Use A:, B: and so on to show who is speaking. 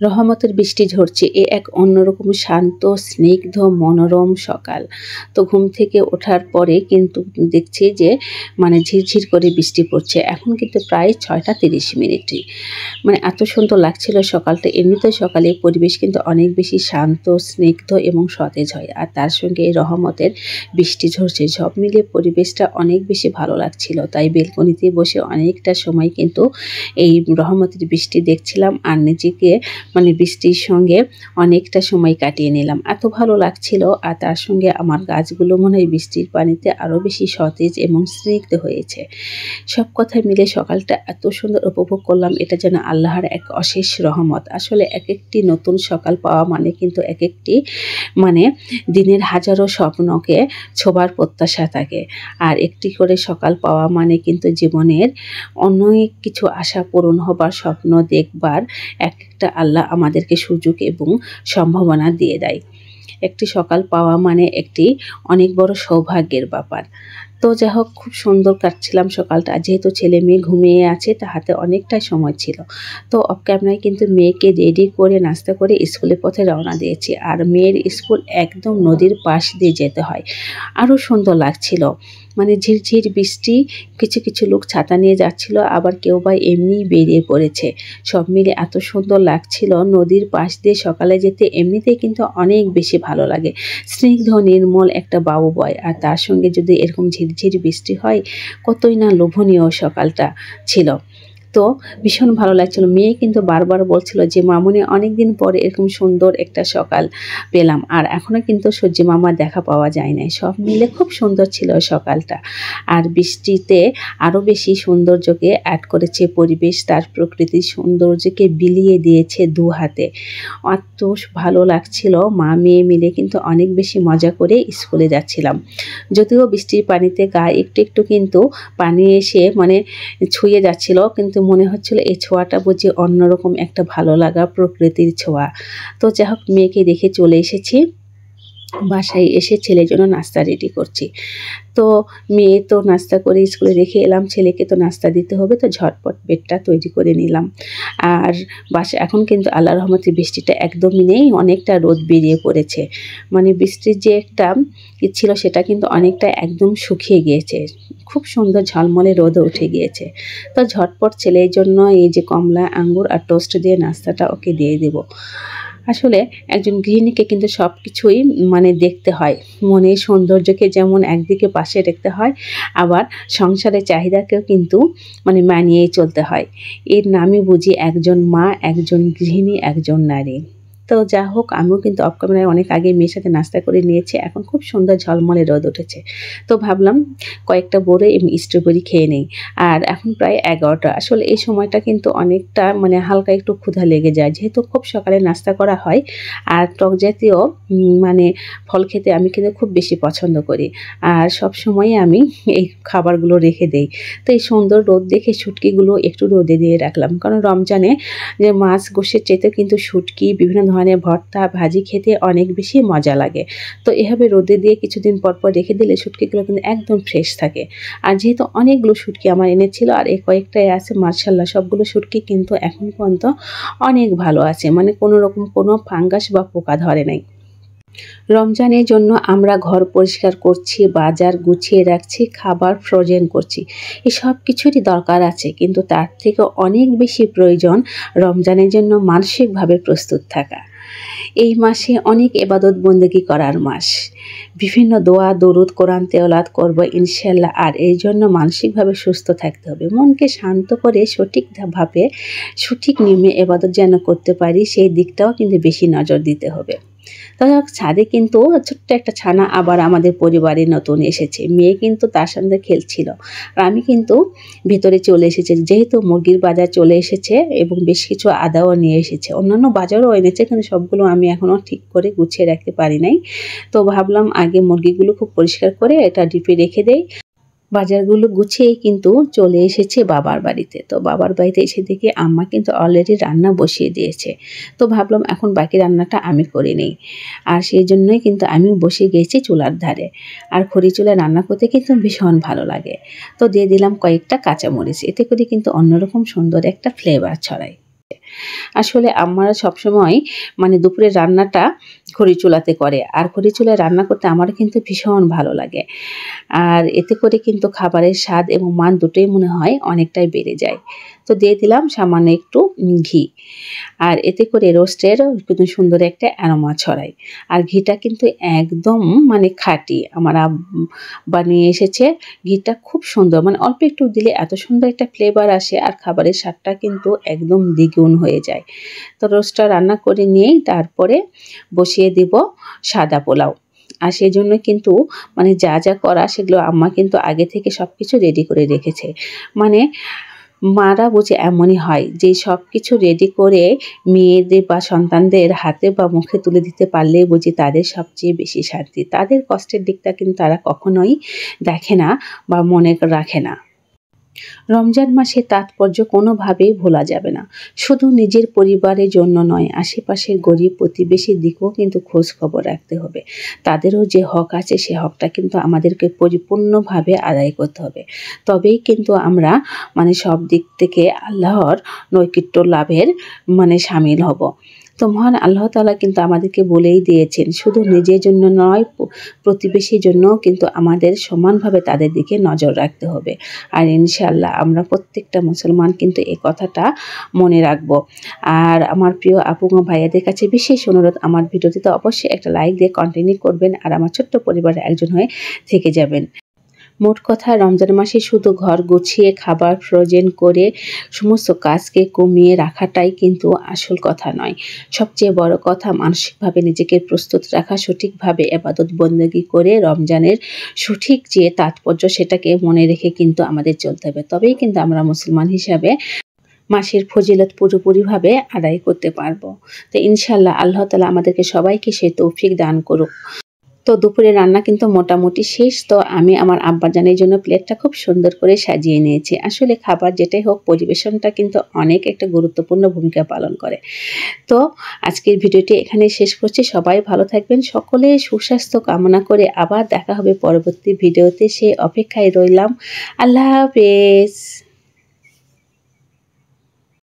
A: রহমতের বৃষ্টি ঝরছে, এ এক অন্যরকম শান্ত স্নিগ্ধ মনোরম সকাল। তো ঘুম থেকে ওঠার পরে কিন্তু দেখছি যে ঝিরঝির করে বৃষ্টি পড়ছে। এখন কিন্তু প্রায় 6টা 30 মিনিট। এত সুন্দর লাগছিল সকালটা। এমনিতে সকালে পরিবেশ কিন্তু অনেক বেশি শান্ত স্নিগ্ধ এবং সতেজ হয়, আর তার সঙ্গে এই রহমতের বৃষ্টি ঝরছে, সব মিলিয়ে পরিবেশটা অনেক বেশি ভালো লাগছিল। তাই বেলকনিতে বসে অনেকটা সময় কিন্তু এই রহমতের বৃষ্টি দেখছিলাম আর নিজেকে বৃষ্টির সঙ্গে অনেকটা সময় কাটিয়ে নিলাম। এত ভালো লাগছিল, আর তার সঙ্গে আমার গাছগুলো মনে হয় বৃষ্টির পানিতে আরও বেশি সতেজ এবং স্নিগ্ধ হয়েছে। সব কথা মিলে সকালটা এত সুন্দর উপভোগ করলাম, এটা যেন আল্লাহর এক অশেষ রহমত। আসলে এক একটি নতুন সকাল পাওয়া কিন্তু এক একটি দিনের হাজারো স্বপ্নকে ছোবার প্রত্যাশা থাকে। আর একটি করে সকাল পাওয়া কিন্তু জীবনের অনেক কিছু আশা পূরণ হবার, স্বপ্ন দেখবার একটা আল্লাহ আমাদেরকে সুযোগ এবং সম্ভাবনা দিয়ে দেয়। একটি সকাল পাওয়া একটি অনেক বড় সৌভাগ্যের ব্যাপার। তো যাই হোক, খুব সুন্দর কাটছিলাম সকালটা। যেহেতু ছেলে মেয়ে ঘুমিয়ে আছে, তা হাতে অনেকটাই সময় ছিল। তো অফ ক্যামেরায় কিন্তু মেয়েকে রেডি করে নাস্তা করে স্কুলের পথে রওনা দিয়েছি। আর মেয়ের স্কুল একদম নদীর পাশ দিয়ে যেতে হয়। আরও সুন্দর লাগছিল, ঝিরঝির বৃষ্টি, কিছু কিছু লোক ছাতা নিয়ে যাচ্ছিল, আবার কেউ বা এমনিই বেরিয়ে পড়েছে। সব মিলে এত সুন্দর লাগছিল। নদীর পাশ দিয়ে সকালে যেতে এমনিতেই কিন্তু অনেক বেশি ভালো লাগে। স্নিগ্ধ নির্মল একটা বাবু বয়, আর তার সঙ্গে যদি এরকম ঝিরঝির বৃষ্টি হয়, কতই না লোভনীয় সকালটা ছিল। তো ভীষণ ভালো লাগছিল। মেয়ে কিন্তু বারবার বলছিল যে মামুনি, অনেকদিন পরে এরকম সুন্দর একটা সকাল পেলাম, আর এখনও কিন্তু সূর্য মামার দেখা পাওয়া যায় নাই। সব মিলে খুব সুন্দর ছিল সকালটা। আর বৃষ্টিতে আরও বেশি সৌন্দর্যকে অ্যাড করেছে পরিবেশ, তার প্রকৃতির সৌন্দর্যকে বিলিয়ে দিয়েছে দু হাতে। এত ভালো লাগছিল। মা মেয়ে মিলে কিন্তু অনেক বেশি মজা করে স্কুলে যাচ্ছিলাম। যদিও বৃষ্টির পানিতে গায়ে একটু একটু কিন্তু পানি এসে ছুঁয়ে যাচ্ছিল, কিন্তু মনে হচ্ছিল এই ছোঁয়াটা বুঝি অন্যরকম একটা ভালো লাগা, প্রকৃতির ছোঁয়া। তো যাই হোক, মেয়েকে রেখে চলে এসেছি। বাসায় এসে ছেলের জন্য নাস্তা রেডি করছি। তো মেয়ে তো নাস্তা করে স্কুলে রেখে এলাম, ছেলেকে তো নাস্তা দিতে হবে, তো ঝটপট বেডটা তৈরি করে নিলাম। আর এখন কিন্তু আল্লাহর রহমতে বৃষ্টিটা একদমই নেই, অনেকটা রোদ বেরিয়ে পড়েছে। বৃষ্টির যে একটা ছিল সেটা কিন্তু অনেকটা একদম শুকিয়ে গিয়েছে। খুব সুন্দর ঝলমলে রোদও উঠে গিয়েছে। তো ঝটপট ছেলের জন্য এই যে কমলা, আঙ্গুর আর টোস্ট দিয়ে নাস্তাটা ওকে দিয়ে দেব। আসলে একজন গৃহিণীকে কিন্তু সব কিছুই দেখতে হয়। মনের সৌন্দর্যকে যেমন একদিকে পাশে রাখতে হয়, আবার সংসারের চাহিদাকেও কিন্তু মানিয়েই চলতে হয়। এর নামই বুঝি একজন মা, একজন গৃহিণী, একজন নারী। তো যা হোক, আমিও কিন্তু অফ ক্যামেরায় অনেক আগে মেয়ের সাথে নাস্তা করে নিয়েছি। এখন খুব সুন্দর ঝলমলে রোদ উঠেছে। তো ভাবলাম কয়েকটা বড়ি এবং স্ট্রবেরি খেয়ে নেই। আর এখন প্রায় 11টা। আসলে এই সময়টা কিন্তু অনেকটা হালকা একটু ক্ষুধা লেগে যায়, যেহেতু খুব সকালে নাস্তা করা হয়। আর টক জাতীয় ফল খেতে আমি কিন্তু খুব বেশি পছন্দ করি। আর সব সময় আমি এই খাবারগুলো রেখে দেই। তো এই সুন্দর রোদ দেখে শুটকিগুলো একটু রোদে দিয়ে রাখলাম, কারণ রমজানে যে মাছ গোশের চেতে কিন্তু শুটকি, বিভিন্ন ধরনের ভর্তা ভাজি খেতে অনেক বেশি মজা লাগে। তো এভাবে রোদে দিয়ে কিছুদিন পর পর রেখে দিলে শুটকিগুলো কিন্তু একদম ফ্রেশ থাকে। আর যেহেতু অনেকগুলো শুটকি আমার এনেছিল, আর এই কয়েকটাই আছে, মাশাআল্লাহ সবগুলো শুটকি কিন্তু এখন পর্যন্ত অনেক ভালো আছে, কোনো রকম কোনো ফাঙ্গাস বা পোকা ধরে নাই। রমজানের জন্য আমরা ঘর পরিষ্কার করছি, বাজার গুছিয়ে রাখছি, খাবার ফ্রোজেন করছি। এই সব কিছুরই দরকার আছে, কিন্তু তার থেকে অনেক বেশি প্রয়োজন রমজানের জন্য মানসিকভাবে প্রস্তুত থাকা। এই মাসে অনেক ইবাদত বন্দেগী করার মাস। বিভিন্ন দোয়া, দরুদ, কোরআন তেলাওয়াত করব ইনশাআল্লাহ। আর এই জন্য মানসিকভাবে সুস্থ থাকতে হবে। মনকে শান্ত করে সঠিকভাবে সঠিক নিয়মে ইবাদত যেন করতে পারি, সেই দিকটাও কিন্তু বেশি নজর দিতে হবে। তবে ছাদে কিন্তু ছোট্ট একটা ছানা আবার আমাদের পরিবারে নতুন এসেছে। মেয়ে কিন্তু তার সঙ্গে খেলছিল, আর আমি কিন্তু ভেতরে চলে এসেছি, যেহেতু মুরগির বাজার চলে এসেছে এবং বেশ কিছু আদাও নিয়ে এসেছে, অন্যান্য বাজারও এনেছে, কিন্তু সবগুলো আমি এখনও ঠিক করে গুছিয়ে রাখতে পারি নাই। তো ভাবলাম আগে মুরগিগুলো খুব পরিষ্কার করে এটা ডিপে রেখে দেই। বাজারগুলো গুছিয়েই কিন্তু চলে এসেছে বাবার বাড়িতে। তো বাবার বাড়িতে এসে দেখি আম্মা কিন্তু অলরেডি রান্না বসিয়ে দিয়েছে। তো ভাবলাম এখন বাকি রান্নাটা আমি করে নেই, আর সেই জন্যই কিন্তু আমি বসে গিয়েছি চুলার ধারে। আর খড়ি চুলায় রান্না করতে কিন্তু ভীষণ ভালো লাগে। তো দিয়ে দিলাম কয়েকটা কাঁচামরিচ, এতে করে কিন্তু অন্যরকম সুন্দর একটা ফ্লেভার ছড়ায়। আসলে আম্মারা সবসময় মানে দুপুরের রান্নাটা খড়ি চুলাতে করে, আর খড়ি চুলায় রান্না করতে আমারও কিন্তু ভীষণ ভালো লাগে। আর এতে করে কিন্তু খাবারের স্বাদ এবং মান দুটোই মনে হয় অনেকটাই বেড়ে যায়। তো দিয়ে দিলাম সামান্য একটু ঘি, আর এতে করে রোস্টের কিন্তু সুন্দর একটা অ্যারোমা ছড়ায়। আর ঘিটা কিন্তু একদম মানে খাঁটি, আমার বানিয়ে এসেছে। ঘিটা খুব সুন্দর, মানে অল্প একটু দিলে এত সুন্দর একটা ফ্লেভার আসে, আর খাবারের স্বাদটা কিন্তু একদম দ্বিগুণ হয়ে যায়। তো রোস্টটা রান্না করে নিয়েই তারপরে বসিয়ে দিব সাদা পোলাও। আর সেজন্য কিন্তু মানে যা যা করা সেগুলো আম্মা কিন্তু আগে থেকে সব কিছু রেডি করে রেখেছে। মানে মারা বুঝি এমনই হয় যে সব কিছু রেডি করে মেয়েদের বা সন্তানদের হাতে বা মুখে তুলে দিতে পারলেই বুঝি তাদের সবচেয়ে বেশি শান্তি। তাদের কষ্টের দিকটা কিন্তু তারা কখনোই দেখে না বা মনে রাখে না। রমজান মাসের তাৎপর্য কোনোভাবেই ভোলা যাবে না। শুধু নিজের পরিবারের জন্য নয়, আশেপাশের গরিব প্রতিবেশীর দিকেও কিন্তু খোঁজ খবর রাখতে হবে। তাদেরও যে হক আছে সে হকটা কিন্তু আমাদেরকে পরিপূর্ণভাবে আদায় করতে হবে। তবেই কিন্তু আমরা মানে সব দিক থেকে আল্লাহর নৈকট্য লাভের মানে শামিল হব। তো মহান আল্লাহ তাআলা কিন্তু আমাদেরকে বলেই দিয়েছেন, শুধু নিজের জন্য নয়, প্রতিবেশীর জন্যও কিন্তু আমাদের সমানভাবে তাদের দিকে নজর রাখতে হবে। আর ইনশাআল্লাহ আমরা প্রত্যেকটা মুসলমান কিন্তু এই কথাটা মনে রাখব। আর আমার প্রিয় আপু ও ভাইয়াদের কাছে বিশেষ অনুরোধ, আমার ভিডিওটিতে অবশ্যই একটা লাইক দিয়ে কন্টিনিউ করবেন, আর আমার ছোট্ট পরিবারের একজন হয়ে থেকে যাবেন। মোট কথা, রমজান মাসে শুধু ঘর গুছিয়ে খাবার ফ্রোজেন করে সমস্ত কাজকে কমিয়ে রাখাটাই কিন্তু আসল কথা নয়। সবচেয়ে বড় কথা মানসিকভাবে নিজেকে প্রস্তুত রাখা, সঠিকভাবে ইবাদত বন্দেগী করে রমজানের সঠিক যে তাৎপর্য সেটাকে মনে রেখে কিন্তু আমাদের চলতে হবে। তবেই কিন্তু আমরা মুসলমান হিসাবে মাসের ফজিলত পুরোপুরিভাবে আদায় করতে পারবো। তো ইনশাআল্লাহ আল্লাহ তাআলা আমাদেরকে সবাইকে সেই তৌফিক দান করুক। তো দুপুরে রান্না কিন্তু মোটামুটি শেষ। তো আমি আমার আব্বাজানের জন্য প্লেটটা খুব সুন্দর করে সাজিয়ে নিয়েছি। আসলে খাবার যেটাই হোক, পরিবেশনটা কিন্তু অনেক একটা গুরুত্বপূর্ণ ভূমিকা পালন করে। তো আজকের ভিডিওটি এখানে শেষ করছি। সবাই ভালো থাকবেন, সকলে সুস্বাস্থ্য কামনা করে আবার দেখা হবে পরবর্তী ভিডিওতে। সেই অপেক্ষায় রইলাম। আল্লাহ হাফেজ।